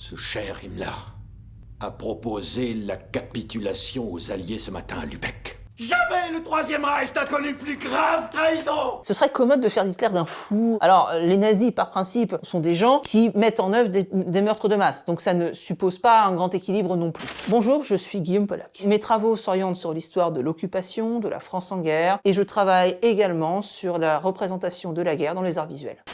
Ce cher Himmler a proposé la capitulation aux Alliés ce matin à Lübeck. Jamais le Troisième Reich n'a connu plus grave trahison! Ce serait commode de faire d'Hitler d'un fou. Alors, les nazis, par principe, sont des gens qui mettent en œuvre des meurtres de masse. Donc ça ne suppose pas un grand équilibre non plus. Bonjour, je suis Guillaume Pollack. Mes travaux s'orientent sur l'histoire de l'occupation, de la France en guerre, et je travaille également sur la représentation de la guerre dans les arts visuels.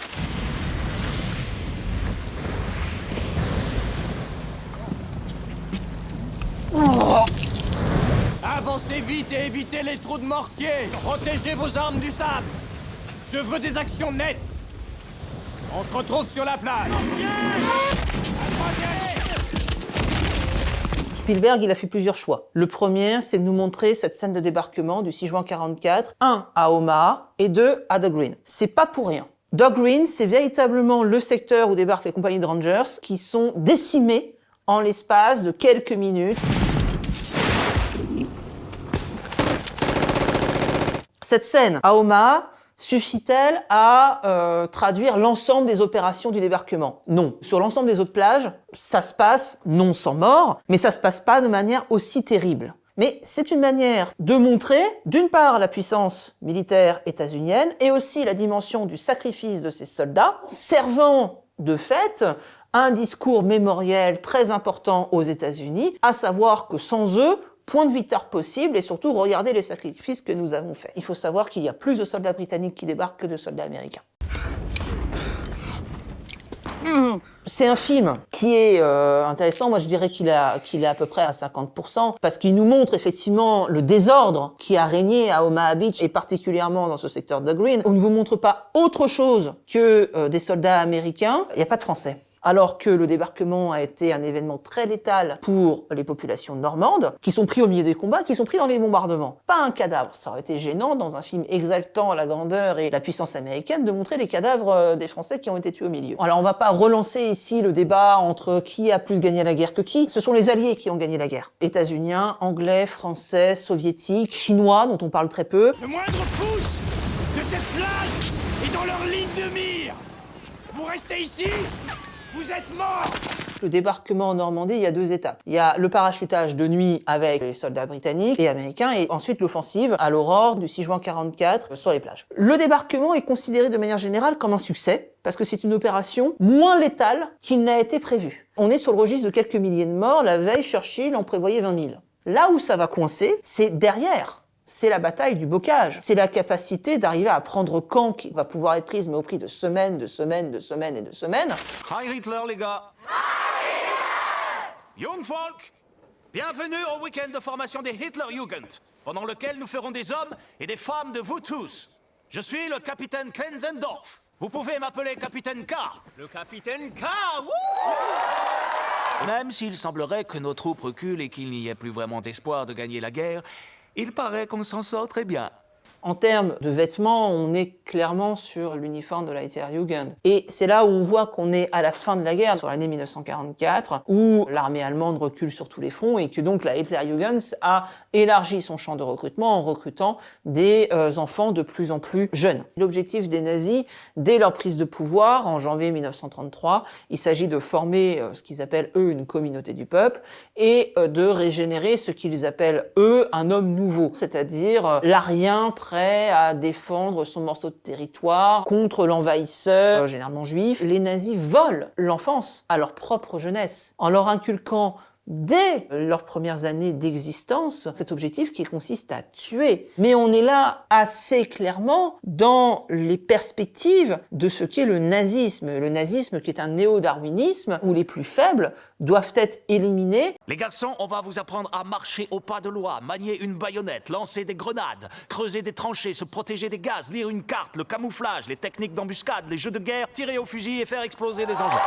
Avancez vite et évitez les trous de mortier. Protégez vos armes du sable. Je veux des actions nettes. On se retrouve sur la plage. Spielberg, il a fait plusieurs choix. Le premier, c'est de nous montrer cette scène de débarquement du 6 juin 44, 1 à Omaha et 2 à Dock Green. C'est pas pour rien. Dock Green, c'est véritablement le secteur où débarquent les compagnies de Rangers qui sont décimées en l'espace de quelques minutes. Cette scène à Omaha suffit-elle à traduire l'ensemble des opérations du débarquement? Non. Sur l'ensemble des autres plages, ça se passe, non sans mort, mais ça se passe pas de manière aussi terrible. Mais c'est une manière de montrer, d'une part, la puissance militaire états-unienne et aussi la dimension du sacrifice de ces soldats, servant de fait un discours mémoriel très important aux États-Unis, à savoir que sans eux, point de victoire possible et surtout regardez les sacrifices que nous avons faits. Il faut savoir qu'il y a plus de soldats britanniques qui débarquent que de soldats américains. C'est un film qui est intéressant. Moi, je dirais qu'il est à peu près à 50%, parce qu'il nous montre effectivement le désordre qui a régné à Omaha Beach et particulièrement dans ce secteur de Green. On ne vous montre pas autre chose que des soldats américains. Il n'y a pas de Français. Alors que le débarquement a été un événement très létal pour les populations normandes, qui sont pris au milieu des combats, qui sont pris dans les bombardements. Pas un cadavre. Ça aurait été gênant, dans un film exaltant la grandeur et la puissance américaine, de montrer les cadavres des Français qui ont été tués au milieu. Alors on va pas relancer ici le débat entre qui a plus gagné la guerre que qui. Ce sont les Alliés qui ont gagné la guerre. États-Uniens, Anglais, Français, Soviétiques, Chinois, dont on parle très peu. Le moindre pouce de cette plage est dans leur ligne de mire. Vous restez ici. Vous êtes morts! Le débarquement en Normandie, il y a deux étapes. Il y a le parachutage de nuit avec les soldats britanniques et américains, et ensuite l'offensive à l'aurore du 6 juin 44 sur les plages. Le débarquement est considéré de manière générale comme un succès, parce que c'est une opération moins létale qu'il n'a été prévu. On est sur le registre de quelques milliers de morts. La veille, Churchill en prévoyait 20 000. Là où ça va coincer, c'est derrière. C'est la bataille du bocage. C'est la capacité d'arriver à prendre Caen qui va pouvoir être prise, mais au prix de semaines, de semaines, de semaines et de semaines. Heil Hitler, les gars! Jungvolk, bienvenue au week-end de formation des Hitlerjugend, pendant lequel nous ferons des hommes et des femmes de vous tous. Je suis le capitaine Klenzendorf. Vous pouvez m'appeler capitaine K. Le capitaine K, wouh! Même s'il semblerait que nos troupes reculent et qu'il n'y ait plus vraiment d'espoir de gagner la guerre, il paraît qu'on s'en sort très bien. En termes de vêtements, on est clairement sur l'uniforme de la Hitlerjugend. Et c'est là où on voit qu'on est à la fin de la guerre, sur l'année 1944, où l'armée allemande recule sur tous les fronts et que donc la Hitlerjugend a élargi son champ de recrutement en recrutant des enfants de plus en plus jeunes. L'objectif des nazis, dès leur prise de pouvoir, en janvier 1933, il s'agit de former ce qu'ils appellent, eux, une communauté du peuple et de régénérer ce qu'ils appellent, eux, un homme nouveau, c'est-à-dire l'arien prêt à défendre son morceau de territoire contre l'envahisseur, généralement juif. Les nazis volent l'enfance à leur propre jeunesse, en leur inculquant dès leurs premières années d'existence cet objectif qui consiste à tuer. Mais on est là assez clairement dans les perspectives de ce qu'est le nazisme. Le nazisme qui est un néo-darwinisme où les plus faibles doivent être éliminés. Les garçons, on va vous apprendre à marcher au pas de loi, manier une baïonnette, lancer des grenades, creuser des tranchées, se protéger des gaz, lire une carte, le camouflage, les techniques d'embuscade, les jeux de guerre, tirer au fusil et faire exploser des engins.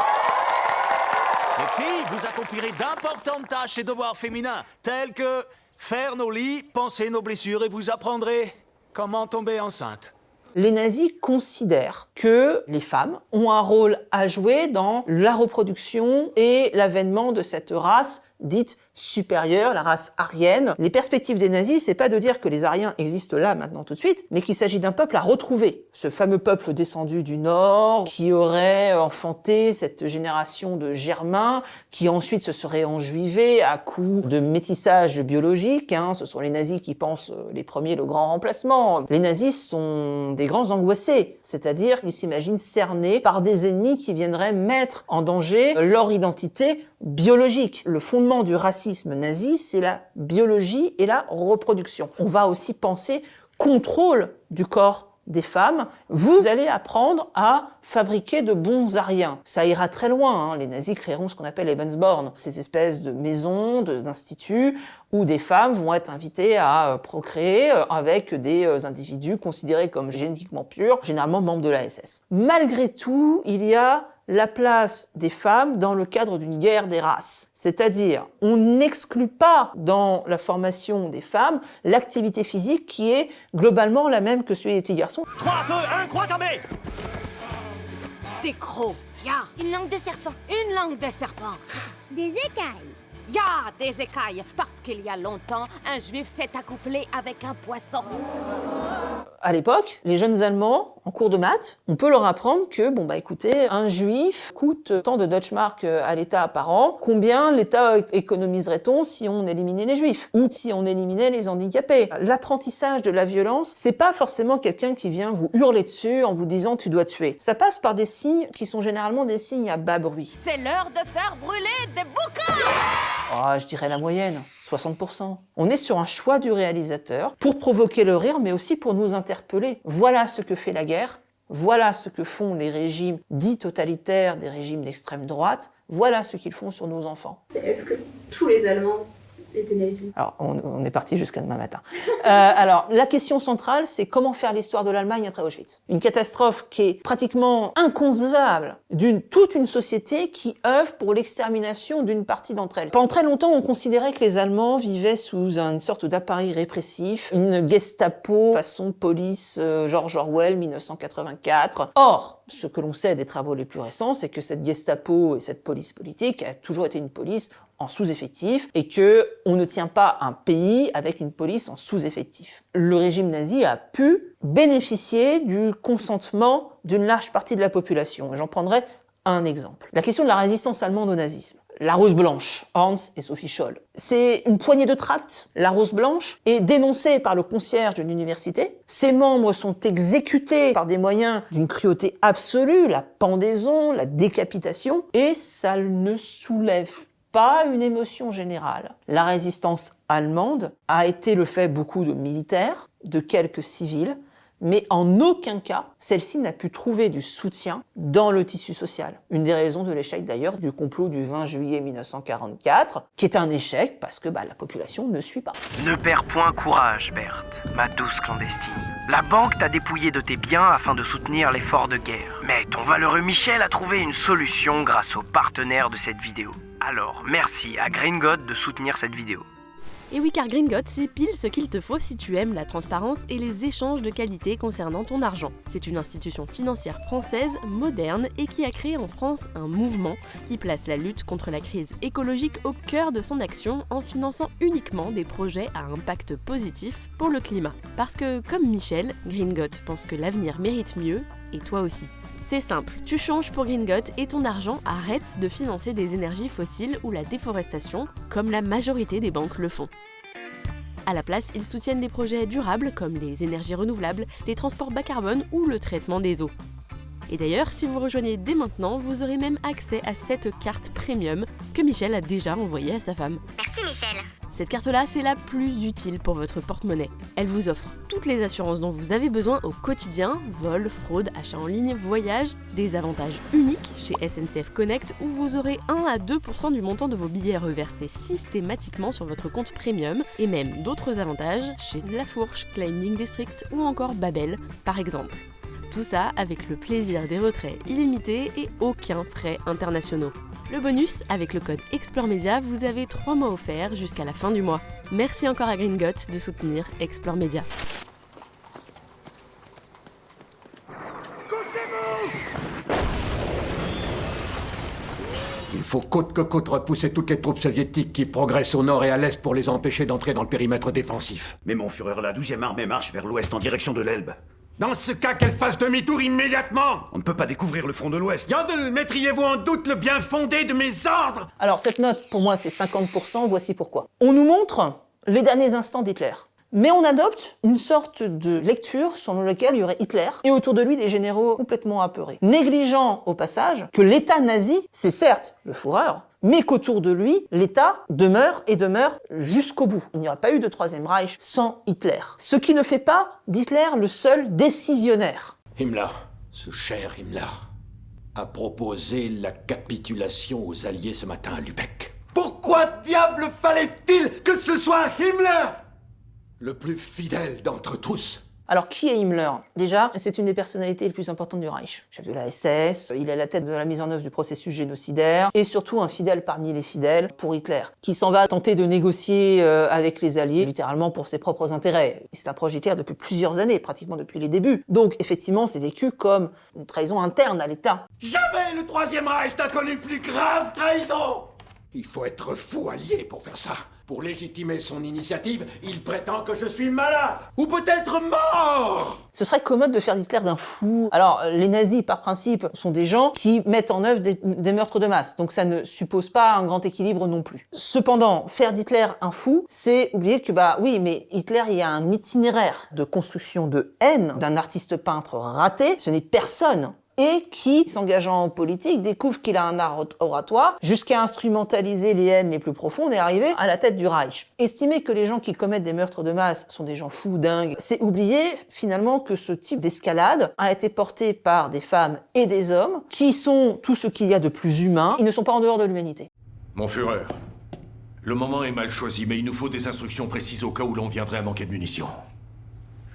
Les filles, vous accomplirez d'importantes tâches et devoirs féminins, tels que faire nos lits, panser nos blessures, et vous apprendrez comment tomber enceinte. Les nazis considèrent que les femmes ont un rôle à jouer dans la reproduction et l'avènement de cette race dite supérieure, la race aryenne. Les perspectives des nazis, c'est pas de dire que les Aryens existent là, maintenant, tout de suite, mais qu'il s'agit d'un peuple à retrouver. Ce fameux peuple descendu du Nord, qui aurait enfanté cette génération de Germains, qui ensuite se serait enjuivé à coups de métissage biologique. Ce sont les nazis qui pensent les premiers le grand remplacement. Les nazis sont des grands angoissés, c'est-à-dire qu'ils s'imaginent cernés par des ennemis qui viendraient mettre en danger leur identité biologique. Le fondement du racisme nazi, c'est la biologie et la reproduction. On va aussi penser contrôle du corps des femmes. Vous allez apprendre à fabriquer de bons Aryens. Ça ira très loin. Les nazis créeront ce qu'on appelle Lebensborn, ces espèces de maisons, d'instituts, où des femmes vont être invitées à procréer avec des individus considérés comme génétiquement purs, généralement membres de la SS. Malgré tout, il y a la place des femmes dans le cadre d'une guerre des races. C'est-à-dire, on n'exclut pas dans la formation des femmes l'activité physique qui est globalement la même que celui des petits garçons. 3, 2, 1, croix gammée. Des crocs. Ya, une langue de serpent. Une langue de serpent. Des écailles. Ya, des écailles. Parce qu'il y a longtemps, un juif s'est accouplé avec un poisson. À l'époque, les jeunes Allemands, en cours de maths, on peut leur apprendre que, écoutez, un juif coûte tant de Deutschmark à l'État par an. Combien l'État économiserait-on si on éliminait les juifs? Ou si on éliminait les handicapés? L'apprentissage de la violence, c'est pas forcément quelqu'un qui vient vous hurler dessus en vous disant tu dois tuer. Ça passe par des signes qui sont généralement des signes à bas bruit. C'est l'heure de faire brûler des bouquins. Je dirais la moyenne, 60%. On est sur un choix du réalisateur pour provoquer le rire, mais aussi pour nous interpeller. Voilà ce que fait la guerre, voilà ce que font les régimes dits totalitaires, des régimes d'extrême droite, voilà ce qu'ils font sur nos enfants. Est-ce que tous les Allemands étaient nazis? Alors, on est parti jusqu'à demain matin. Alors, la question centrale, c'est comment faire l'histoire de l'Allemagne après Auschwitz. Une catastrophe qui est pratiquement inconcevable d'une toute une société qui œuvre pour l'extermination d'une partie d'entre elles. Pendant très longtemps, on considérait que les Allemands vivaient sous une sorte d'appareil répressif, une Gestapo façon police George Orwell 1984. Or, ce que l'on sait des travaux les plus récents, c'est que cette Gestapo et cette police politique a toujours été une police en sous-effectif et que on ne tient pas un pays avec une police en sous-effectif. Le régime nazi a pu bénéficier du consentement d'une large partie de la population. Et j'en prendrai un exemple. La question de la résistance allemande au nazisme. La Rose Blanche, Hans et Sophie Scholl. C'est une poignée de tracts. La Rose Blanche est dénoncée par le concierge de l'université. Ses membres sont exécutés par des moyens d'une cruauté absolue, la pendaison, la décapitation, et ça ne soulève pas une émotion générale. La résistance allemande a été le fait beaucoup de militaires, de quelques civils, mais en aucun cas, celle-ci n'a pu trouver du soutien dans le tissu social. Une des raisons de l'échec d'ailleurs du complot du 20 juillet 1944, qui est un échec parce que la population ne suit pas. Ne perds point courage, Berthe, ma douce clandestine. La banque t'a dépouillé de tes biens afin de soutenir l'effort de guerre. Mais ton valeureux Michel a trouvé une solution grâce aux partenaires de cette vidéo. Alors, merci à Gringot de soutenir cette vidéo. Et oui, car Gringot, c'est pile ce qu'il te faut si tu aimes la transparence et les échanges de qualité concernant ton argent. C'est une institution financière française, moderne et qui a créé en France un mouvement qui place la lutte contre la crise écologique au cœur de son action en finançant uniquement des projets à impact positif pour le climat. Parce que, comme Michel, Gringot pense que l'avenir mérite mieux, et toi aussi. C'est simple, tu changes pour Gringot et ton argent arrête de financer des énergies fossiles ou la déforestation, comme la majorité des banques le font. À la place, ils soutiennent des projets durables comme les énergies renouvelables, les transports bas carbone ou le traitement des eaux. Et d'ailleurs, si vous rejoignez dès maintenant, vous aurez même accès à cette carte premium que Michel a déjà envoyée à sa femme. Merci Michel. Cette carte-là, c'est la plus utile pour votre porte-monnaie. Elle vous offre toutes les assurances dont vous avez besoin au quotidien, vol, fraude, achat en ligne, voyage, des avantages uniques chez SNCF Connect où vous aurez 1 à 2% du montant de vos billets reversés systématiquement sur votre compte premium et même d'autres avantages chez La Fourche, Climbing District ou encore Babel par exemple. Tout ça avec le plaisir des retraits illimités et aucun frais internationaux. Le bonus, avec le code ExploreMedia, vous avez 3 mois offerts jusqu'à la fin du mois. Merci encore à Gringot de soutenir Explore Media. Il faut coûte que coûte repousser toutes les troupes soviétiques qui progressent au nord et à l'est pour les empêcher d'entrer dans le périmètre défensif. Mais mon Führer, la 12e armée marche vers l'ouest en direction de l'Elbe. Dans ce cas, qu'elle fasse demi-tour immédiatement! On ne peut pas découvrir le front de l'ouest. Yandel, mettriez-vous en doute le bien fondé de mes ordres? Alors cette note, pour moi, c'est 50%, voici pourquoi. On nous montre les derniers instants d'Hitler. Mais on adopte une sorte de lecture selon laquelle il y aurait Hitler et autour de lui des généraux complètement apeurés. Négligeant au passage que l'État nazi, c'est certes le Führer, mais qu'autour de lui, l'État demeure et demeure jusqu'au bout. Il n'y aurait pas eu de Troisième Reich sans Hitler. Ce qui ne fait pas d'Hitler le seul décisionnaire. Himmler, ce cher Himmler, a proposé la capitulation aux Alliés ce matin à Lübeck. Pourquoi diable fallait-il que ce soit Himmler? Le plus fidèle d'entre tous. Alors, qui est Himmler? Déjà, c'est une des personnalités les plus importantes du Reich. Chef de la SS, il est à la tête de la mise en œuvre du processus génocidaire, et surtout un fidèle parmi les fidèles pour Hitler, qui s'en va tenter de négocier avec les Alliés, littéralement pour ses propres intérêts. C'est un proche Hitler depuis plusieurs années, pratiquement depuis les débuts. Donc, effectivement, c'est vécu comme une trahison interne à l'État. Jamais le Troisième Reich n'a connu plus grave trahison! Il faut être fou allié pour faire ça. Pour légitimer son initiative, il prétend que je suis malade, ou peut-être mort! Ce serait commode de faire d'Hitler d'un fou. Alors, les nazis, par principe, sont des gens qui mettent en œuvre des meurtres de masse, donc ça ne suppose pas un grand équilibre non plus. Cependant, faire d'Hitler un fou, c'est oublier que, oui, mais Hitler, il y a un itinéraire de construction de haine d'un artiste peintre raté, ce n'est personne. Et qui, s'engageant en politique, découvre qu'il a un art oratoire jusqu'à instrumentaliser les haines les plus profondes et arriver à la tête du Reich. Estimer que les gens qui commettent des meurtres de masse sont des gens fous, dingues, c'est oublier finalement que ce type d'escalade a été porté par des femmes et des hommes qui sont tout ce qu'il y a de plus humain. Ils ne sont pas en dehors de l'humanité. Mon Führer, le moment est mal choisi, mais il nous faut des instructions précises au cas où l'on viendrait à manquer de munitions.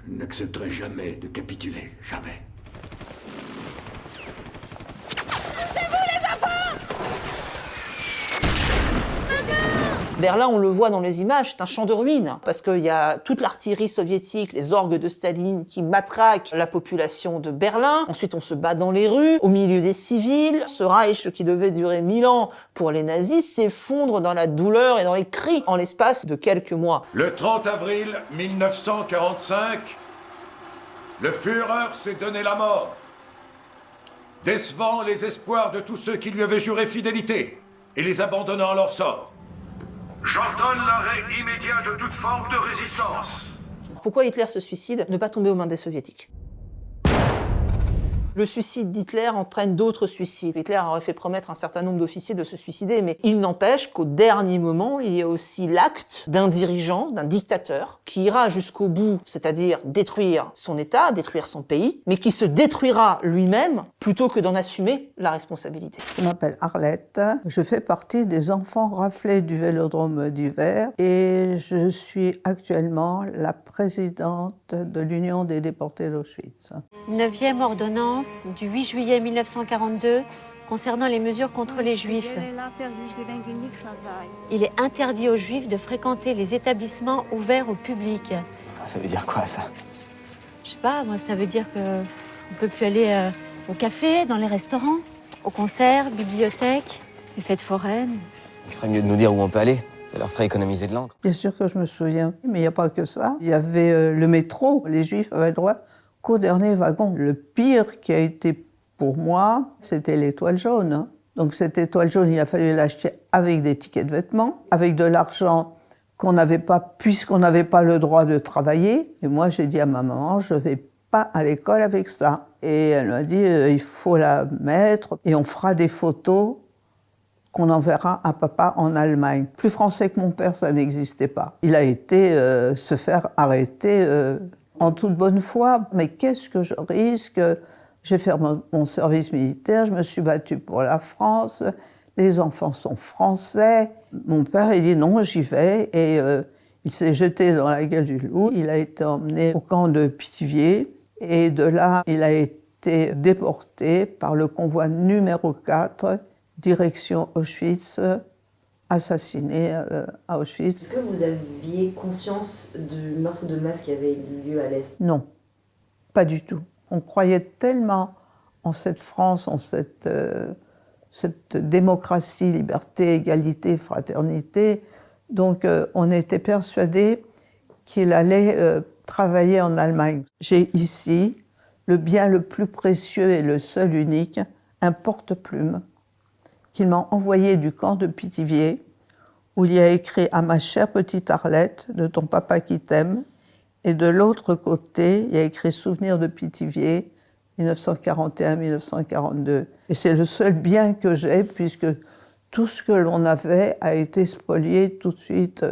Je n'accepterai jamais de capituler, jamais. Berlin, on le voit dans les images, c'est un champ de ruines, parce qu'il y a toute l'artillerie soviétique, les orgues de Staline qui matraquent la population de Berlin. Ensuite, on se bat dans les rues, au milieu des civils. Ce Reich qui devait durer 1000 ans pour les nazis s'effondre dans la douleur et dans les cris en l'espace de quelques mois. Le 30 avril 1945, le Führer s'est donné la mort, décevant les espoirs de tous ceux qui lui avaient juré fidélité et les abandonnant à leur sort. J'ordonne l'arrêt immédiat de toute forme de résistance. Pourquoi Hitler se suicide? Ne pas tomber aux mains des soviétiques. Le suicide d'Hitler entraîne d'autres suicides. Hitler aurait fait promettre un certain nombre d'officiers de se suicider, mais il n'empêche qu'au dernier moment, il y a aussi l'acte d'un dirigeant, d'un dictateur, qui ira jusqu'au bout, c'est-à-dire détruire son État, détruire son pays, mais qui se détruira lui-même plutôt que d'en assumer la responsabilité. Je m'appelle Arlette, je fais partie des enfants raflés du Vélodrome d'hiver et je suis actuellement la présidente de l'Union des déportés d'Auschwitz. 9e ordonnance du 8 juillet 1942 concernant les mesures contre les Juifs. Il est interdit aux Juifs de fréquenter les établissements ouverts au public. Enfin, ça veut dire quoi, ça? Je sais pas, moi ça veut dire qu'on ne peut plus aller au café, dans les restaurants, aux concerts, bibliothèques, les fêtes foraines. Il ferait mieux de nous dire où on peut aller. Ça leur ferait économiser de l'encre. Bien sûr que je me souviens, mais il n'y a pas que ça. Il y avait le métro, les Juifs avaient droit qu'au dernier wagon. Le pire qui a été pour moi, c'était l'étoile jaune. Donc cette étoile jaune, il a fallu l'acheter avec des tickets de vêtements, avec de l'argent qu'on n'avait pas, puisqu'on n'avait pas le droit de travailler. Et moi, j'ai dit à ma maman, je ne vais pas à l'école avec ça. Et elle m'a dit, il faut la mettre et on fera des photos qu'on enverra à papa en Allemagne. Plus français que mon père, ça n'existait pas. Il a été se faire arrêter en toute bonne foi. Mais qu'est-ce que je risque? J'ai fait mon service militaire, je me suis battue pour la France, les enfants sont français. Mon père, il dit non, j'y vais. Et il s'est jeté dans la gueule du loup. Il a été emmené au camp de Pithiviers. Et de là, il a été déporté par le convoi numéro 4, direction Auschwitz, assassiné à Auschwitz. Est-ce que vous aviez conscience du meurtre de masse qui avait eu lieu à l'Est? Non, pas du tout. On croyait tellement en cette France, en cette cette démocratie, liberté, égalité, fraternité. Donc on était persuadés qu'il allait travailler en Allemagne. J'ai ici le bien le plus précieux et le seul unique, un porte-plume qu'il m'a envoyé du camp de Pithiviers, où il y a écrit « À ma chère petite Arlette, de ton papa qui t'aime », et de l'autre côté, il y a écrit « Souvenir de Pithiviers, 1941-1942 ». Et c'est le seul bien que j'ai, puisque tout ce que l'on avait a été spolié tout de suite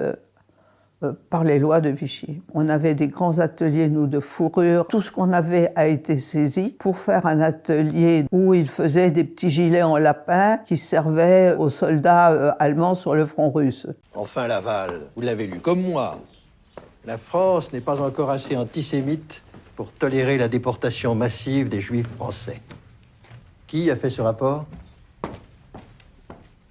par les lois de Vichy. On avait des grands ateliers, nous, de fourrure. Tout ce qu'on avait a été saisi pour faire un atelier où ils faisaient des petits gilets en lapin qui servaient aux soldats allemands sur le front russe. Enfin, Laval, vous l'avez lu comme moi. La France n'est pas encore assez antisémite pour tolérer la déportation massive des Juifs français. Qui a fait ce rapport?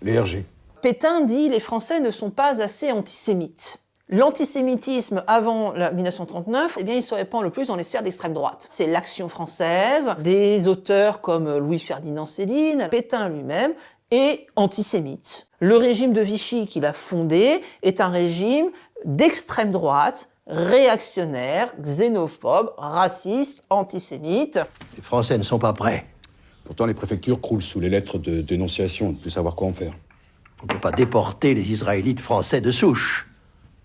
Les RG. Pétain dit « Les Français ne sont pas assez antisémites ». L'antisémitisme avant 1939, eh bien, il se répand le plus dans les sphères d'extrême droite. C'est l'Action française, des auteurs comme Louis-Ferdinand Céline, Pétain lui-même, est antisémite. Le régime de Vichy qu'il a fondé est un régime d'extrême droite, réactionnaire, xénophobe, raciste, antisémite. Les Français ne sont pas prêts. Pourtant, les préfectures croulent sous les lettres de dénonciation, de plus savoir quoi en faire. On ne peut pas déporter les Israélites français de souche.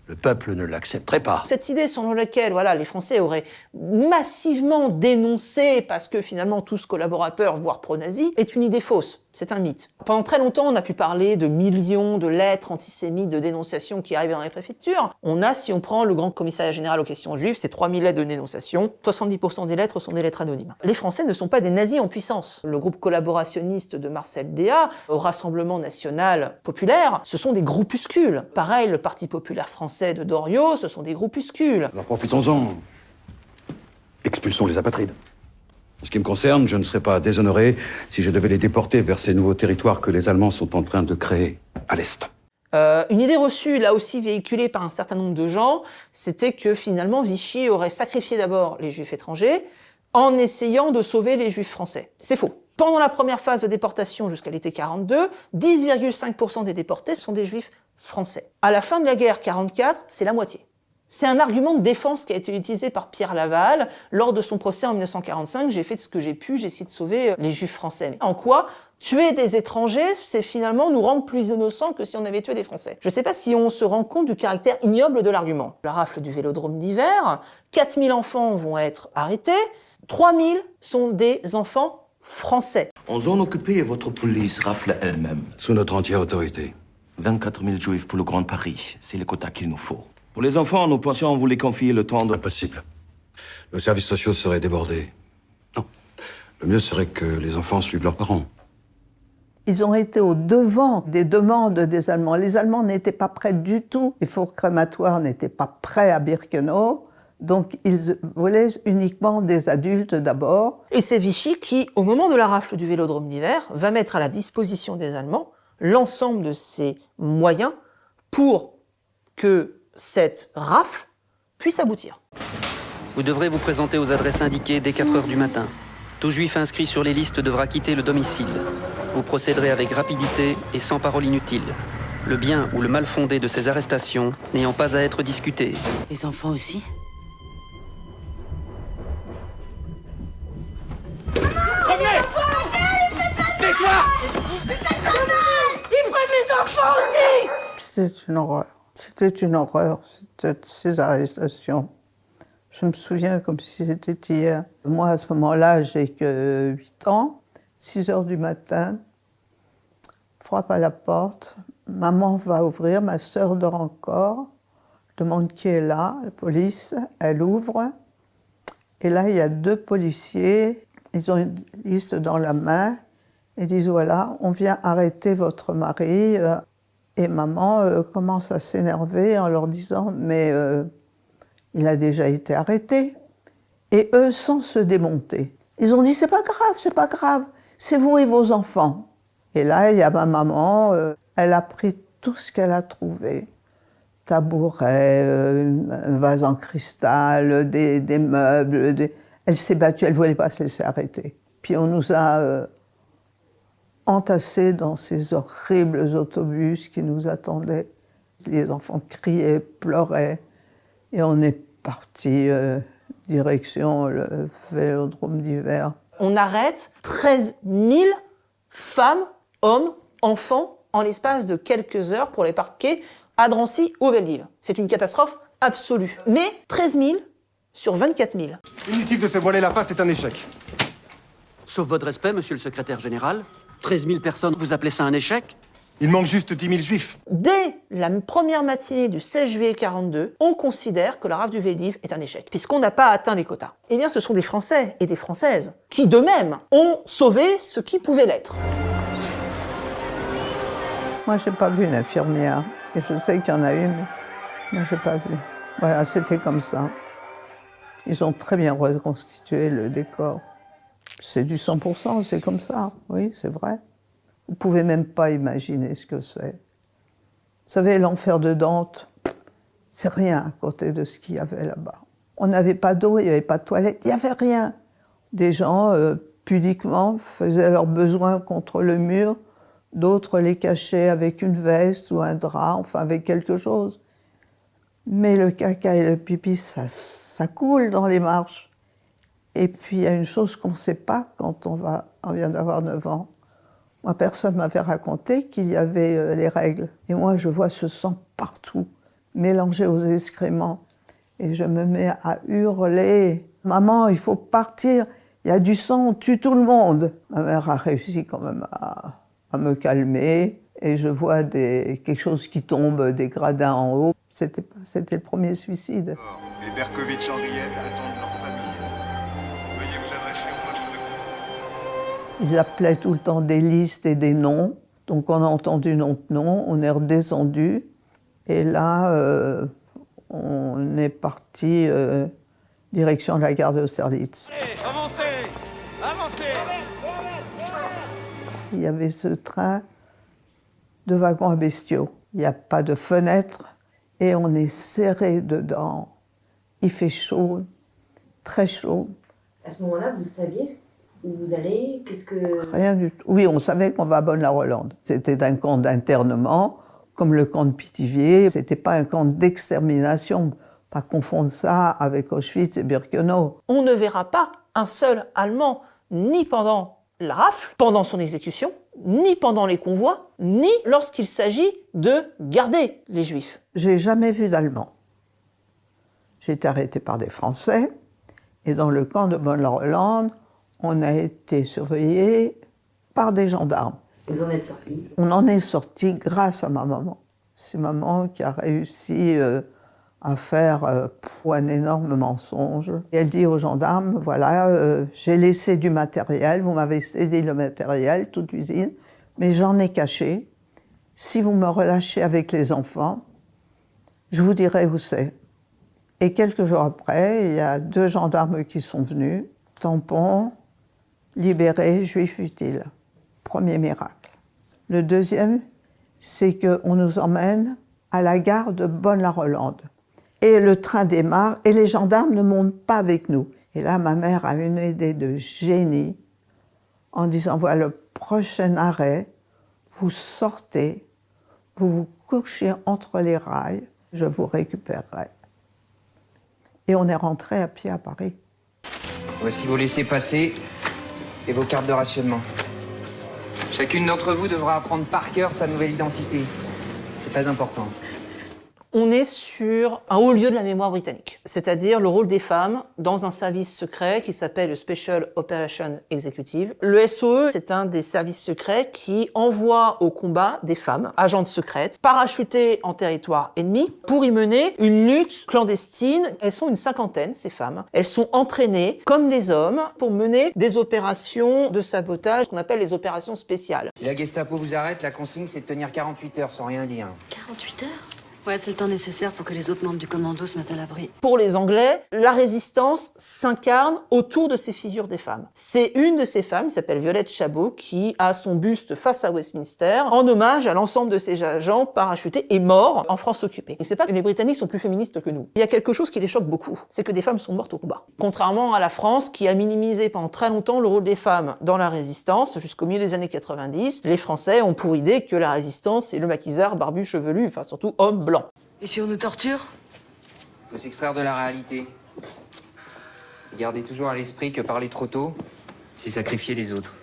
Le peuple ne l'accepterait pas. Cette idée selon laquelle les Français auraient massivement dénoncé parce que finalement tous collaborateurs, voire pro-nazis, est une idée fausse. C'est un mythe. Pendant très longtemps, on a pu parler de millions de lettres antisémites, de dénonciations qui arrivaient dans les préfectures. On a, si on prend le Grand Commissariat Général aux questions juives, c'est 3000 lettres de dénonciation. 70% des lettres sont des lettres anonymes. Les Français ne sont pas des nazis en puissance. Le groupe collaborationniste de Marcel Déat, au Rassemblement National Populaire, ce sont des groupuscules. Pareil, le Parti Populaire Français de Doriot, ce sont des groupuscules. Alors profitons-en. Expulsons les apatrides. En ce qui me concerne, je ne serais pas déshonoré si je devais les déporter vers ces nouveaux territoires que les Allemands sont en train de créer à l'Est. Une idée reçue, là aussi véhiculée par un certain nombre de gens, c'était que finalement Vichy aurait sacrifié d'abord les Juifs étrangers en essayant de sauver les Juifs français. C'est faux. Pendant la première phase de déportation jusqu'à l'été 42, 10,5% des déportés sont des Juifs français. À la fin de la guerre 44, c'est la moitié. C'est un argument de défense qui a été utilisé par Pierre Laval lors de son procès en 1945. J'ai fait de ce que j'ai pu, j'ai essayé de sauver les Juifs français. En quoi tuer des étrangers, c'est finalement nous rendre plus innocents que si on avait tué des Français. Je ne sais pas si on se rend compte du caractère ignoble de l'argument. La rafle du Vélodrome d'hiver, 4000 enfants vont être arrêtés, 3000 sont des enfants français. En zone occupée, votre police rafle elle-même. Sous notre entière autorité. 24 000 Juifs pour le Grand Paris, c'est le quota qu'il nous faut. Pour les enfants, nous pensions vous les confier le temps de... Impossible. Nos services sociaux seraient débordés. Non. Le mieux serait que les enfants suivent leurs parents. Ils ont été au devant des demandes des Allemands. Les Allemands n'étaient pas prêts du tout. Les fours crématoires n'étaient pas prêts à Birkenau. Donc, ils voulaient uniquement des adultes d'abord. Et c'est Vichy qui, au moment de la rafle du Vélodrome d'hiver, va mettre à la disposition des Allemands l'ensemble de ses moyens pour que cette rafle puisse aboutir. Vous devrez vous présenter aux adresses indiquées dès 4 heures du matin. Tout juif inscrit sur les listes devra quitter le domicile. Vous procéderez avec rapidité et sans parole inutile. Le bien ou le mal fondé de ces arrestations n'ayant pas à être discuté. Les enfants aussi? Revenez! Tais-toi! Ils prennent les enfants aussi! C'était une horreur. C'était une horreur, ces arrestations. Je me souviens comme si c'était hier. Moi, à ce moment-là, j'ai que 8 ans. 6 heures du matin, frappe à la porte. Maman va ouvrir, ma sœur dort encore. Je demande qui est là, la police. Elle ouvre. Et là, il y a 2 policiers. Ils ont une liste dans la main. Ils disent, voilà, on vient arrêter votre mari. Et maman commence à s'énerver en leur disant « mais il a déjà été arrêté ». Et eux, sans se démonter, ils ont dit « c'est pas grave, c'est vous et vos enfants ». Et là, il y a ma maman, elle a pris tout ce qu'elle a trouvé. Tabouret, un vase en cristal, des meubles. Elle s'est battue, elle ne voulait pas se laisser arrêter. Puis on nous a entassés dans ces horribles autobus qui nous attendaient. Les enfants criaient, pleuraient, et on est parti direction le Vélodrome d'hiver. On arrête 13 000 femmes, hommes, enfants en l'espace de quelques heures pour les parquer à Drancy ou Veldiv. C'est une catastrophe absolue. Mais 13 000 sur 24 000. Inutile de se voiler la face, c'est un échec. Sauf votre respect, monsieur le secrétaire général. 13 000 personnes, vous appelez ça un échec? Il manque juste 10 000 juifs. Dès la première matinée du 16 juillet 1942, on considère que la rafle du Veldiv est un échec, puisqu'on n'a pas atteint les quotas. Eh bien, ce sont des Français et des Françaises qui, d'eux-mêmes, ont sauvé ce qui pouvait l'être. Moi, j'ai pas vu une infirmière. Et je sais qu'il y en a une, mais moi, j'ai pas vu. Voilà, c'était comme ça. Ils ont très bien reconstitué le décor. C'est du 100%, c'est comme ça. Oui, c'est vrai. Vous pouvez même pas imaginer ce que c'est. Vous savez, l'enfer de Dante, c'est rien à côté de ce qu'il y avait là-bas. On n'avait pas d'eau, il n'y avait pas de toilette, il n'y avait rien. Des gens, pudiquement, faisaient leurs besoins contre le mur. D'autres les cachaient avec une veste ou un drap, enfin avec quelque chose. Mais le caca et le pipi, ça coule dans les marches. Et puis il y a une chose qu'on ne sait pas quand on vient d'avoir 9 ans. Moi, personne ne m'avait raconté qu'il y avait les règles. Et moi, je vois ce sang partout, mélangé aux excréments. Et je me mets à hurler. « Maman, il faut partir, il y a du sang, on tue tout le monde !» Ma mère a réussi quand même à me calmer. Et je vois quelque chose qui tombe des gradins en haut. C'était le premier suicide. Les Berkovitch-Henriette attendent leur famille. Veuillez vous adresser au poste de... Ils appelaient tout le temps des listes et des noms. Donc on a entendu notre nom, on est redescendu. Et là, on est parti direction de la gare d'Austerlitz. Avancez! Avancez! Il y avait ce train de wagons à bestiaux. Il n'y a pas de fenêtre et on est serré dedans. Il fait chaud, très chaud. À ce moment-là, vous saviez où vous allez? Qu'est-ce que... Rien du tout. Oui, on savait qu'on va à Bonne-la-Rolande. C'était un camp d'internement, comme le camp de Pithiviers. C'était pas un camp d'extermination. Pas confondre ça avec Auschwitz et Birkenau. On ne verra pas un seul Allemand, ni pendant la rafle, pendant son exécution, ni pendant les convois, ni lorsqu'il s'agit de garder les Juifs. J'ai jamais vu d'Allemands. J'ai été arrêté par des Français, et dans le camp de Bonne-la-Rolande, on a été surveillé par des gendarmes. Vous en êtes sorti? On en est sorti grâce à ma maman. C'est maman qui a réussi à faire un énorme mensonge. Et elle dit aux gendarmes, voilà, j'ai laissé du matériel, vous m'avez cédé le matériel, toute l'usine, mais j'en ai caché. Si vous me relâchez avec les enfants, je vous dirai où c'est. Et quelques jours après, il y a 2 gendarmes qui sont venus, tampon, libéré, juif utile. Premier miracle. Le deuxième, c'est qu'on nous emmène à la gare de Bonne-la-Rolande. Et le train démarre et les gendarmes ne montent pas avec nous. Et là, ma mère a une idée de génie en disant, voilà, le prochain arrêt, vous sortez, vous vous couchez entre les rails, je vous récupérerai. Et on est rentré à pied à Paris. Voici vos laissez-passer et vos cartes de rationnement. Chacune d'entre vous devra apprendre par cœur sa nouvelle identité. C'est très important. On est sur un haut lieu de la mémoire britannique, c'est-à-dire le rôle des femmes dans un service secret qui s'appelle le Special Operations Executive. Le SOE, c'est un des services secrets qui envoie au combat des femmes, agentes secrètes, parachutées en territoire ennemi, pour y mener une lutte clandestine. Elles sont une 50aine, ces femmes. Elles sont entraînées, comme les hommes, pour mener des opérations de sabotage qu'on appelle les opérations spéciales. Si la Gestapo vous arrête, la consigne, c'est de tenir 48 heures sans rien dire. 48 heures? Ouais, c'est le temps nécessaire pour que les autres membres du commando se mettent à l'abri. Pour les Anglais, la résistance s'incarne autour de ces figures des femmes. C'est une de ces femmes, qui s'appelle Violette Chabot, qui a son buste face à Westminster, en hommage à l'ensemble de ces agents parachutés et morts en France occupée. Et c'est pas que les Britanniques sont plus féministes que nous. Il y a quelque chose qui les choque beaucoup, c'est que des femmes sont mortes au combat. Contrairement à la France, qui a minimisé pendant très longtemps le rôle des femmes dans la résistance, jusqu'au milieu des années 90, les Français ont pour idée que la résistance, c'est le maquisard barbu chevelu, enfin surtout homme blanc. Et si on nous torture? Faut s'extraire de la réalité. Et garder toujours à l'esprit que parler trop tôt, c'est sacrifier les autres.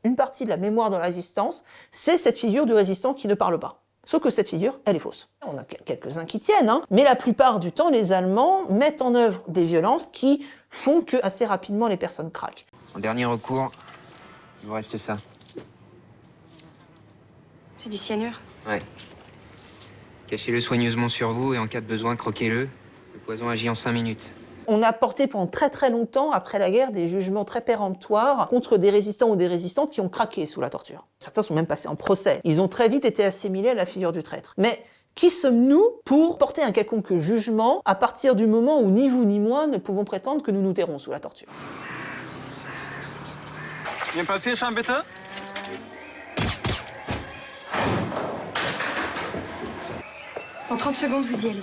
Une partie de la mémoire de la résistance, c'est cette figure du résistant qui ne parle pas. Sauf que cette figure, elle est fausse. On a quelques-uns qui tiennent, mais la plupart du temps, les Allemands mettent en œuvre des violences qui font que assez rapidement les personnes craquent. En dernier recours, il vous reste ça. C'est du cyanure? Ouais. Cachez-le soigneusement sur vous et en cas de besoin, croquez-le. Le poison agit en 5 minutes. On a porté pendant très très longtemps, après la guerre, des jugements très péremptoires contre des résistants ou des résistantes qui ont craqué sous la torture. Certains sont même passés en procès. Ils ont très vite été assimilés à la figure du traître. Mais qui sommes-nous pour porter un quelconque jugement à partir du moment où ni vous ni moi ne pouvons prétendre que nous nous tairons sous la torture? Bien passé, Champ bitte? En 30 secondes, vous y allez.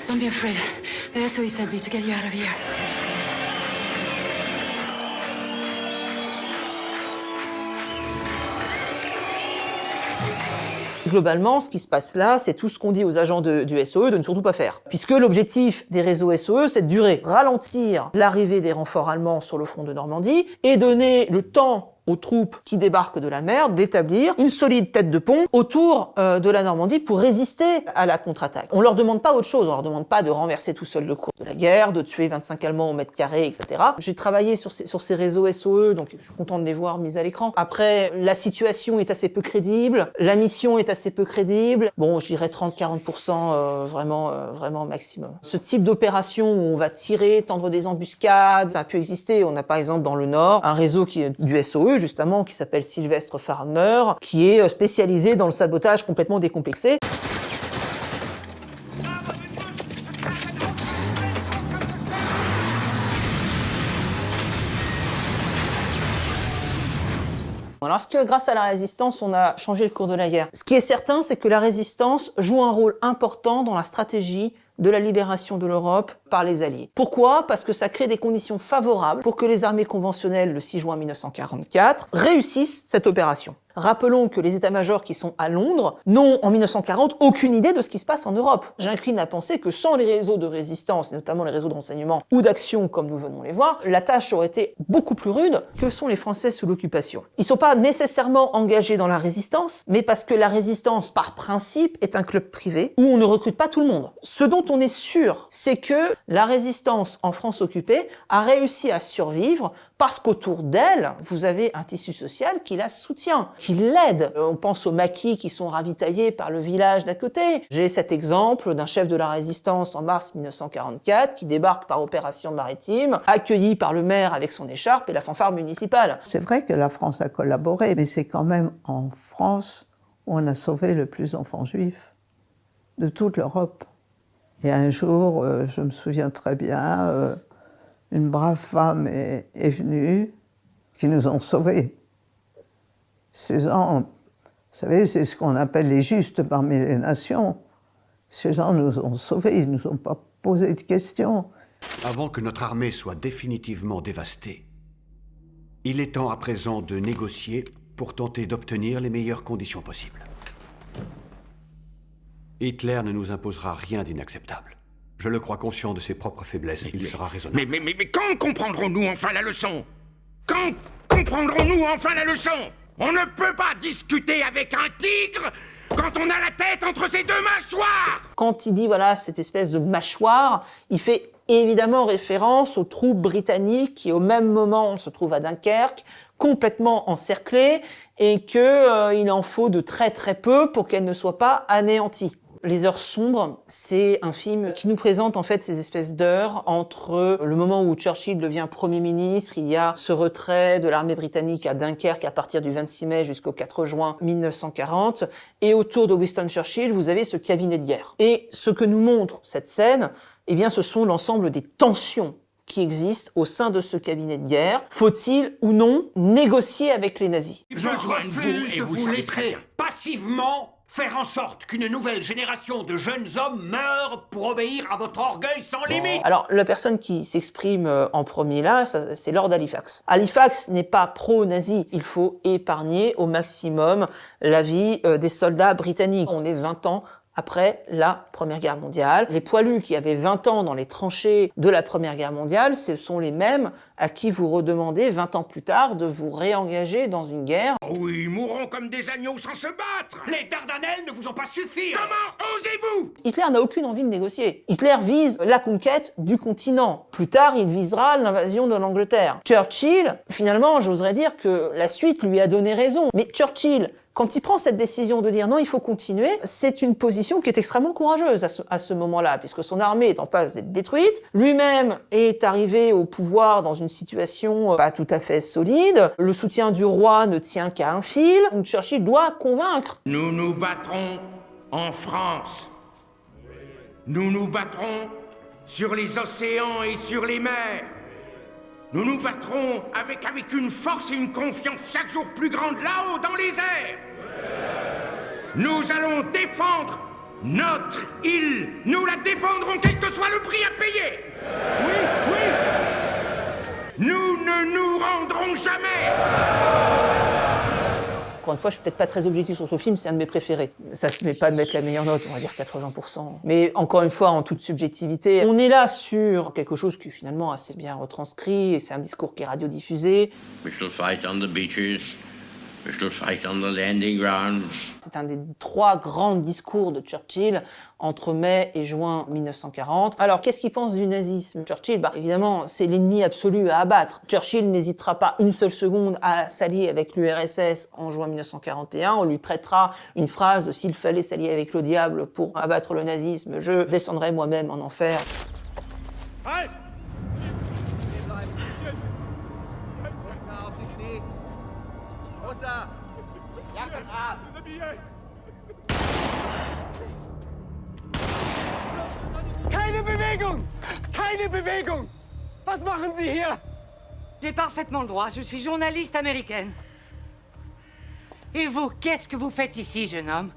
Don't be afraid. That's what he sent me to get you out of here. Globalement, ce qui se passe là, c'est tout ce qu'on dit aux agents du SOE de ne surtout pas faire. Puisque l'objectif des réseaux SOE, c'est de durer, ralentir l'arrivée des renforts allemands sur le front de Normandie et donner le temps aux troupes qui débarquent de la mer d'établir une solide tête de pont autour de la Normandie pour résister à la contre-attaque. On leur demande pas autre chose, on leur demande pas de renverser tout seul le cours de la guerre, de tuer 25 Allemands au mètre carré, etc. J'ai travaillé sur ces réseaux SOE, donc je suis content de les voir mis à l'écran. Après, la situation est assez peu crédible, la mission est assez peu crédible. Bon, je dirais 30-40% vraiment maximum. Ce type d'opération où on va tirer, tendre des embuscades, ça a pu exister. On a par exemple dans le Nord un réseau qui est du SOE, justement, qui s'appelle Sylvestre Farmer, qui est spécialisé dans le sabotage complètement décomplexé. Alors, est-ce que grâce à la résistance, on a changé le cours de la guerre? Ce qui est certain, c'est que la résistance joue un rôle important dans la stratégie de la libération de l'Europe par les Alliés. Pourquoi? Parce que ça crée des conditions favorables pour que les armées conventionnelles, le 6 juin 1944, réussissent cette opération. Rappelons que les états-majors qui sont à Londres n'ont, en 1940, aucune idée de ce qui se passe en Europe. J'incline à penser que sans les réseaux de résistance, et notamment les réseaux de renseignement ou d'action, comme nous venons les voir, la tâche aurait été beaucoup plus rude que sont les Français sous l'occupation. Ils ne sont pas nécessairement engagés dans la résistance, mais parce que la résistance, par principe, est un club privé où on ne recrute pas tout le monde. Ce dont on est sûr, c'est que la résistance en France occupée a réussi à survivre parce qu'autour d'elle, vous avez un tissu social qui la soutient, qui l'aide. On pense aux maquis qui sont ravitaillés par le village d'à côté. J'ai cet exemple d'un chef de la résistance en mars 1944 qui débarque par opération maritime, accueilli par le maire avec son écharpe et la fanfare municipale. C'est vrai que la France a collaboré, mais c'est quand même en France où on a sauvé le plus d'enfants juifs de toute l'Europe. Et un jour, je me souviens très bien, une brave femme est venue, qui nous ont sauvés. Ces gens, vous savez, c'est ce qu'on appelle les justes parmi les nations. Ces gens nous ont sauvés, ils ne nous ont pas posé de questions. Avant que notre armée soit définitivement dévastée, il est temps à présent de négocier pour tenter d'obtenir les meilleures conditions possibles. Hitler ne nous imposera rien d'inacceptable. Je le crois conscient de ses propres faiblesses, il sera raisonnable. Mais quand comprendrons-nous enfin la leçon? Quand comprendrons-nous enfin la leçon? On ne peut pas discuter avec un tigre quand on a la tête entre ses deux mâchoires! Quand il dit, voilà, cette espèce de mâchoire, il fait évidemment référence aux troupes britanniques qui, au même moment, se trouvent à Dunkerque, complètement encerclées, et qu'il en faut de très très peu pour qu'elles ne soient pas anéanties. Les heures sombres, c'est un film qui nous présente en fait ces espèces d'heures entre le moment où Churchill devient Premier ministre, il y a ce retrait de l'armée britannique à Dunkerque à partir du 26 mai jusqu'au 4 juin 1940, et autour de Winston Churchill, vous avez ce cabinet de guerre. Et ce que nous montre cette scène, eh bien, ce sont l'ensemble des tensions qui existent au sein de ce cabinet de guerre. Faut-il ou non négocier avec les nazis? Je refuse de vous laisser passivement faire en sorte qu'une nouvelle génération de jeunes hommes meure pour obéir à votre orgueil sans limite. Alors, la personne qui s'exprime en premier là, c'est Lord Halifax. Halifax n'est pas pro-nazi. Il faut épargner au maximum la vie des soldats britanniques. On est 20 ans après la Première Guerre mondiale. Les poilus qui avaient 20 ans dans les tranchées de la Première Guerre mondiale, ce sont les mêmes à qui vous redemandez 20 ans plus tard de vous réengager dans une guerre. Oui, mourront comme des agneaux sans se battre. Les Dardanelles ne vous ont pas suffi. Comment osez-vous? Hitler n'a aucune envie de négocier. Hitler vise la conquête du continent. Plus tard, il visera l'invasion de l'Angleterre. Churchill, finalement, j'oserais dire que la suite lui a donné raison. Mais Churchill, quand il prend cette décision de dire non, il faut continuer, c'est une position qui est extrêmement courageuse à ce moment-là, puisque son armée est en passe d'être détruite, lui-même est arrivé au pouvoir dans une situation pas tout à fait solide, le soutien du roi ne tient qu'à un fil, donc Churchill doit convaincre. Nous nous battrons en France. Nous nous battrons sur les océans et sur les mers. Nous nous battrons avec une force et une confiance chaque jour plus grande là-haut dans les airs. Nous allons défendre notre île. Nous la défendrons quel que soit le prix à payer. Oui, oui. Nous ne nous rendrons jamais. Encore une fois, je suis peut-être pas très objectif sur ce film, c'est un de mes préférés. Ça se met pas de mettre la meilleure note, on va dire 80%. Mais encore une fois, en toute subjectivité, on est là sur quelque chose qui est finalement assez bien retranscrit, et c'est un discours qui est radiodiffusé. We shall fight on the beaches. We shall fight on the landing grounds. C'est un des 3 grands discours de Churchill entre mai et juin 1940. Alors, qu'est-ce qu'il pense du nazisme? Churchill, évidemment, c'est l'ennemi absolu à abattre. Churchill n'hésitera pas une seule seconde à s'allier avec l'URSS en juin 1941. On lui prêtera une phrase de « s'il fallait s'allier avec le diable pour abattre le nazisme, je descendrai moi-même en enfer ». Keine Bewegung! Keine Bewegung! Was machen Sie hier? J'ai parfaitement le droit, je suis journaliste américaine. Et vous, qu'est-ce que vous faites ici, jeune homme?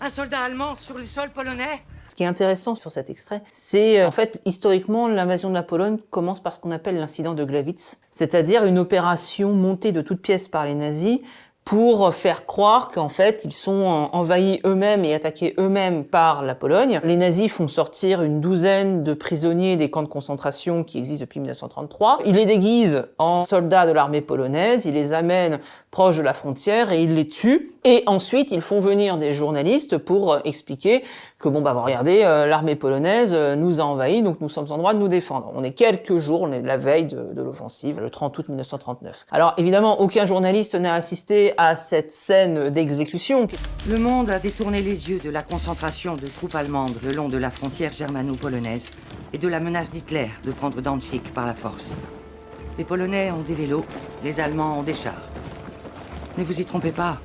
Un soldat allemand sur le sol polonais? Ce qui est intéressant sur cet extrait, c'est en fait, historiquement, l'invasion de la Pologne commence par ce qu'on appelle l'incident de Glavitz, c'est-à-dire une opération montée de toutes pièces par les nazis pour faire croire qu'en fait, ils sont envahis eux-mêmes et attaqués eux-mêmes par la Pologne. Les nazis font sortir une douzaine de prisonniers des camps de concentration qui existent depuis 1933. Ils les déguisent en soldats de l'armée polonaise, ils les amènent proche de la frontière et ils les tuent. Et ensuite, ils font venir des journalistes pour expliquer que regardez, l'armée polonaise nous a envahis, donc nous sommes en droit de nous défendre. On est quelques jours, on est la veille de l'offensive, le 30 août 1939. Alors évidemment, aucun journaliste n'a assisté à cette scène d'exécution. Le monde a détourné les yeux de la concentration de troupes allemandes le long de la frontière germano-polonaise et de la menace d'Hitler de prendre Danzig par la force. Les Polonais ont des vélos, les Allemands ont des chars. Ne vous y trompez pas,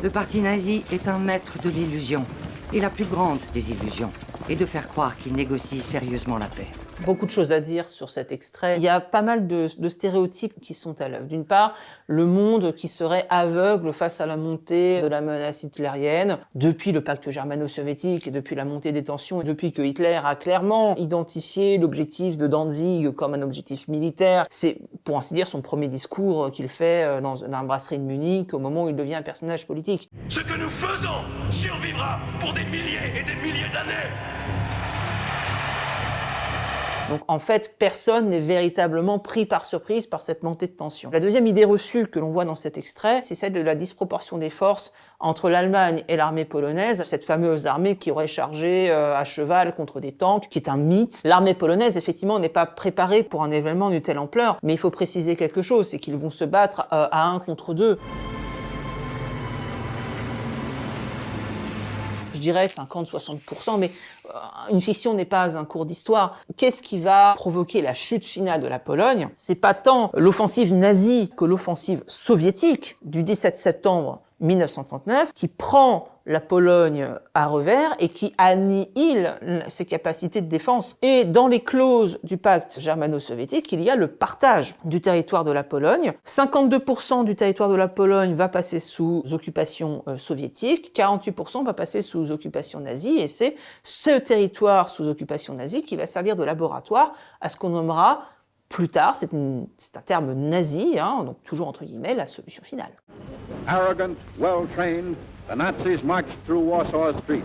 le parti nazi est un maître de l'illusion. Et la plus grande des illusions est de faire croire qu'il négocie sérieusement la paix. Beaucoup de choses à dire sur cet extrait. Il y a pas mal de stéréotypes qui sont à l'œuvre. D'une part, le monde qui serait aveugle face à la montée de la menace hitlérienne, depuis le pacte germano-soviétique et depuis la montée des tensions, et depuis que Hitler a clairement identifié l'objectif de Danzig comme un objectif militaire. C'est, pour ainsi dire, son premier discours qu'il fait dans une brasserie de Munich au moment où il devient un personnage politique. Ce que nous faisons survivra pour des milliers et des milliers d'années. Donc en fait, personne n'est véritablement pris par surprise par cette montée de tension. La deuxième idée reçue que l'on voit dans cet extrait, c'est celle de la disproportion des forces entre l'Allemagne et l'armée polonaise, cette fameuse armée qui aurait chargé à cheval contre des tanks, qui est un mythe. L'armée polonaise, effectivement, n'est pas préparée pour un événement d'une telle ampleur, mais il faut préciser quelque chose, c'est qu'ils vont se battre à 1 contre 2. Je dirais 50-60%, mais une fiction n'est pas un cours d'histoire. Qu'est-ce qui va provoquer la chute finale de la Pologne? C'est pas tant l'offensive nazie que l'offensive soviétique du 17 septembre 1939 qui prend la Pologne à revers et qui annihile ses capacités de défense. Et dans les clauses du pacte germano-soviétique, il y a le partage du territoire de la Pologne. 52% du territoire de la Pologne va passer sous occupation soviétique, 48% va passer sous occupation nazie, et c'est ce territoire sous occupation nazie qui va servir de laboratoire à ce qu'on nommera plus tard, c'est un terme nazi, donc toujours entre guillemets, la solution finale. Arrogant, well-trained, the Nazis marched through Warsaw's streets.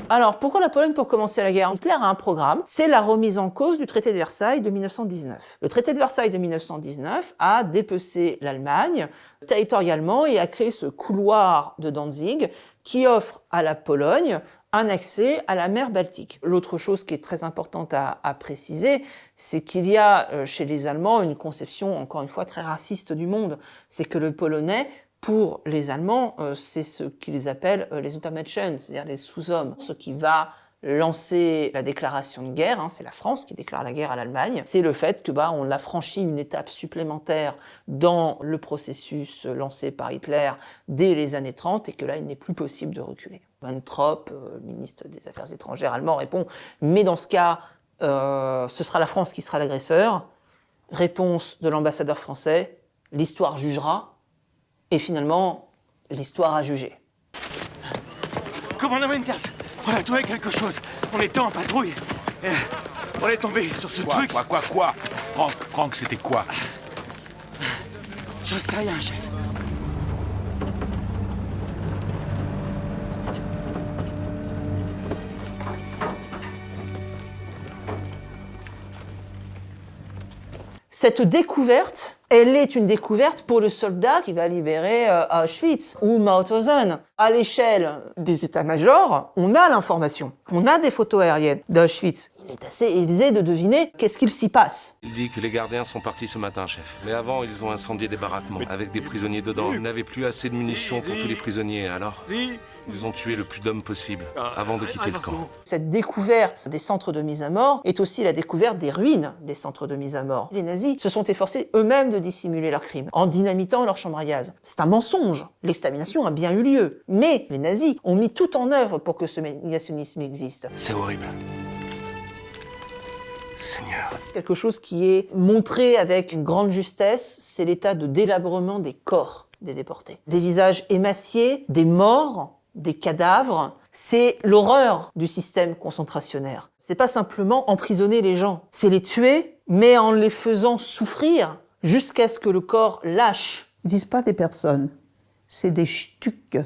Alors, pourquoi la Pologne pour commencer la guerre? Hitler a un programme, c'est la remise en cause du traité de Versailles de 1919. Le traité de Versailles de 1919 a dépecé l'Allemagne territorialement et a créé ce couloir de Danzig qui offre à la Pologne un accès à la mer Baltique. L'autre chose qui est très importante à préciser, c'est qu'il y a chez les Allemands une conception, encore une fois, très raciste du monde. C'est que le polonais, pour les Allemands, c'est ce qu'ils appellent les Untermenschen, c'est-à-dire les sous-hommes. Ce qui va lancer la déclaration de guerre, c'est la France qui déclare la guerre à l'Allemagne, c'est le fait que on a franchi une étape supplémentaire dans le processus lancé par Hitler dès les années 30 et que là, il n'est plus possible de reculer. Von Trapp, ministre des Affaires étrangères allemand, répond « Mais dans ce cas, ce sera la France qui sera l'agresseur ». Réponse de l'ambassadeur français « L'histoire jugera ». Et finalement, l'histoire a jugé. Commandant Winters, on a trouvé quelque chose. On était en patrouille. Et on est tombé sur ce truc. Quoi Franck, c'était quoi? Je sais rien, chef. Cette découverte, elle est une découverte pour le soldat qui va libérer Auschwitz ou Mauthausen. À l'échelle des états-majors, on a l'information. On a des photos aériennes d'Auschwitz. Il est assez aisé de deviner qu'est-ce qu'il s'y passe. Il dit que les gardiens sont partis ce matin, chef. Mais avant, ils ont incendié des baraquements avec des prisonniers dedans. Ils n'avaient plus assez de munitions pour tous les prisonniers, alors ils ont tué le plus d'hommes possible avant de quitter le camp. Cette découverte des centres de mise à mort est aussi la découverte des ruines des centres de mise à mort. Les nazis se sont efforcés eux-mêmes de dissimuler leurs crimes en dynamitant leur chambre à gaz. C'est un mensonge. L'extermination a bien eu lieu. Mais les nazis ont mis tout en œuvre pour que ce négationnisme existe. C'est horrible. Seigneur. Quelque chose qui est montré avec une grande justesse, c'est l'état de délabrement des corps des déportés. Des visages émaciés, des morts, des cadavres. C'est l'horreur du système concentrationnaire. C'est pas simplement emprisonner les gens, c'est les tuer, mais en les faisant souffrir jusqu'à ce que le corps lâche. Ils disent pas des personnes, c'est des Stücke.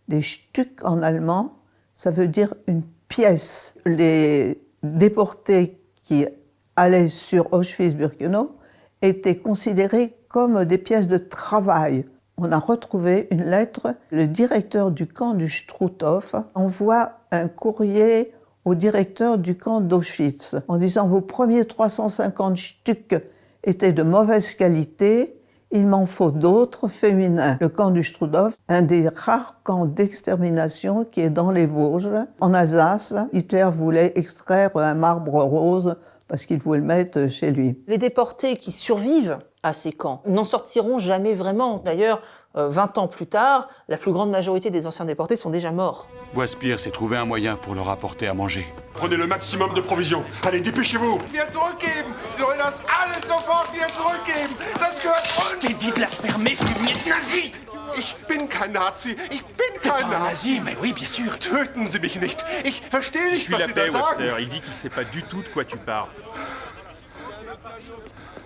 Des Stück en allemand, ça veut dire une pièce. Les déportés qui allaient sur Auschwitz-Birkenau étaient considérés comme des pièces de travail. On a retrouvé une lettre, le directeur du camp du Struthof envoie un courrier au directeur du camp d'Auschwitz en disant « Vos premiers 350 Stück étaient de mauvaise qualité, il m'en faut d'autres féminins. » Le camp du Struthof, un des rares camps d'extermination qui est dans les Vosges. En Alsace, Hitler voulait extraire un marbre rose parce qu'il voulait le mettre chez lui. Les déportés qui survivent à ces camps n'en sortiront jamais vraiment. D'ailleurs, 20 ans plus tard, la plus grande majorité des anciens déportés sont déjà morts. Voispire s'est trouvé un moyen pour leur apporter à manger. Prenez le maximum de provisions. Allez, dépêchez-vous. Wir zurückgeben! Sie sollen das alles sofort wieder zurückgeben! Das gehört uns! Je t'ai dit de la fermer, fumier de nazi! Ich bin kein Nazi. Ich bin kein Nazi, mais oui, bien sûr. Töten Sie mich nicht. Ich verstehe nicht, was Sie da sagen. Il dit qu'il sait pas du tout de quoi tu parles.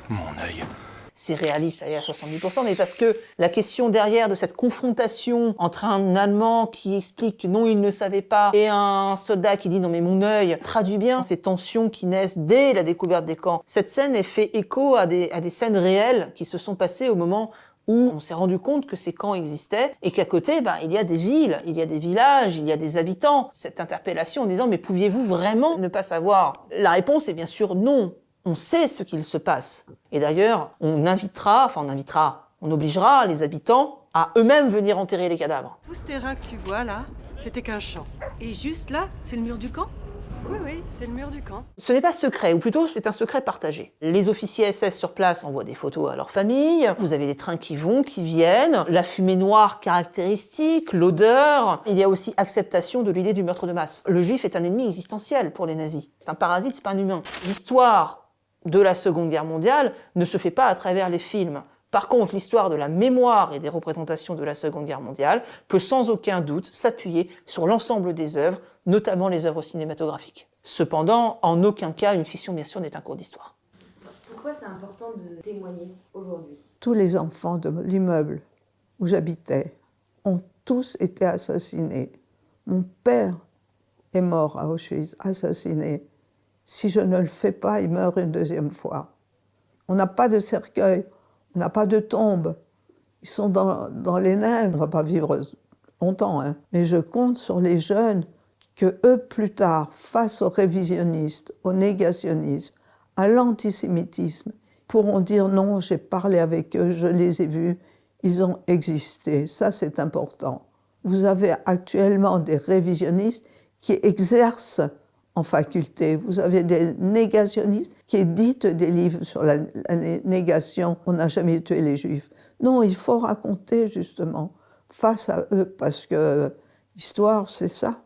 Mon œil. C'est réaliste à 70%, mais parce que la question derrière de cette confrontation entre un Allemand qui explique que non, il ne savait pas, et un soldat qui dit non mais mon œil, traduit bien ces tensions qui naissent dès la découverte des camps. Cette scène, elle fait écho à des scènes réelles qui se sont passées au moment où on s'est rendu compte que ces camps existaient et qu'à côté, il y a des villes, il y a des villages, il y a des habitants. Cette interpellation en disant mais pouviez-vous vraiment ne pas savoir? La réponse est bien sûr non. On sait ce qu'il se passe. Et d'ailleurs, on obligera les habitants à eux-mêmes venir enterrer les cadavres. Tout ce terrain que tu vois là, C'était qu'un champ. Et juste là, c'est le mur du camp? Oui, oui, c'est le mur du camp. Ce n'est pas secret, ou plutôt c'est un secret partagé. Les officiers SS sur place envoient des photos à leur famille, vous avez des trains qui vont, qui viennent, la fumée noire caractéristique, l'odeur. Il y a aussi acceptation de l'idée du meurtre de masse. Le juif est un ennemi existentiel pour les nazis. C'est un parasite, c'est pas un humain. L'histoire de la Seconde Guerre mondiale ne se fait pas à travers les films. Par contre, l'histoire de la mémoire et des représentations de la Seconde Guerre mondiale peut sans aucun doute s'appuyer sur l'ensemble des œuvres, notamment les œuvres cinématographiques. Cependant, en aucun cas, une fiction, bien sûr, n'est un cours d'histoire. Pourquoi c'est important de témoigner aujourd'hui? Tous les enfants de l'immeuble où j'habitais ont tous été assassinés. Mon père est mort à Auschwitz, assassiné. Si je ne le fais pas, il meurt une deuxième fois. On n'a pas de cercueil. On n'a pas de tombe. Ils sont dans les neiges. On ne va pas vivre longtemps, hein. Mais je compte sur les jeunes que eux, plus tard, face aux révisionnistes, au négationnisme, à l'antisémitisme, pourront dire non, j'ai parlé avec eux, je les ai vus, ils ont existé. Ça, c'est important. Vous avez actuellement des révisionnistes qui exercent en faculté. Vous avez des négationnistes qui éditent des livres sur la négation. On n'a jamais tué les Juifs. Non, il faut raconter justement face à eux parce que l'histoire, c'est ça.